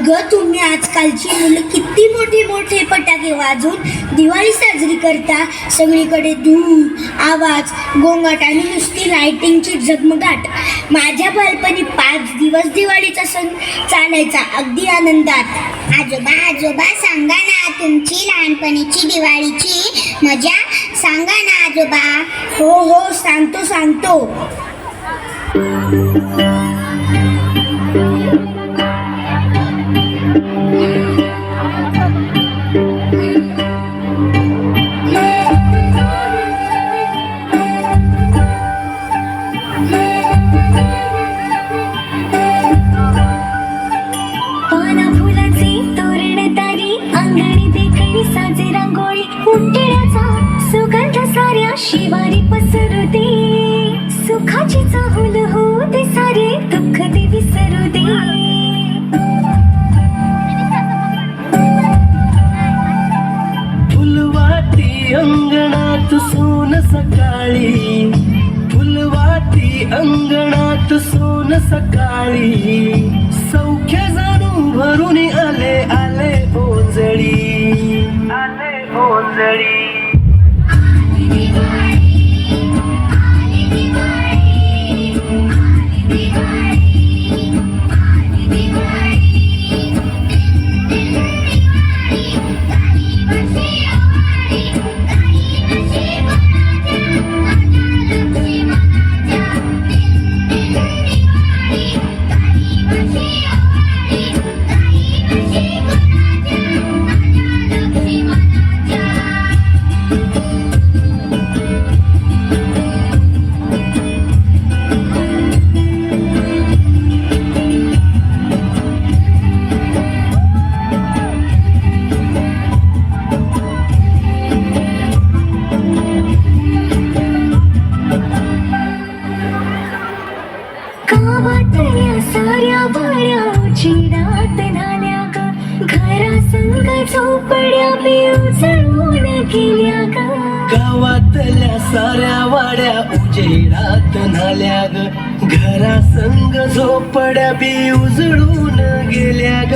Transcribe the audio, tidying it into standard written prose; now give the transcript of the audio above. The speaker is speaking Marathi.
अगं तुम्ही आजकालची मुलं किती मोठे फटाके वाजवून दिवाळी साजरी करता. सगळीकडे धूर, आवाज, गोंगाट आणि नुसती लाइटिंगची झगमगाट. माझ्या बालपणी 5 दिवस दिवाळीचा सण चालायचा अगदी आनंदात. आजोबा सांगा ना, तुमची लहानपणीची दिवाळीची मजा सांगा ना आजोबा. हो सांगतो. शिवारी पसरू दे, सुखाची चाहूल होऊ दे, सारे दुःख दे विसरू दे. फुलवाती अंगणात सोन सकाळी, फुलवाती अंगणात सोन सकाळी. सौख्य जाणू भरून आले ओंजळी, ओंजळी. गावातल्या साऱ्या वाड्या उजेडात नाल्या ग, घरासंग झोपड्या बी उजळून गेल्या ग. गावातल्या साऱ्या वाड्या उजेडात नाल्या ग, घरासंग झोपड्या बी उजळून गेल्या ग.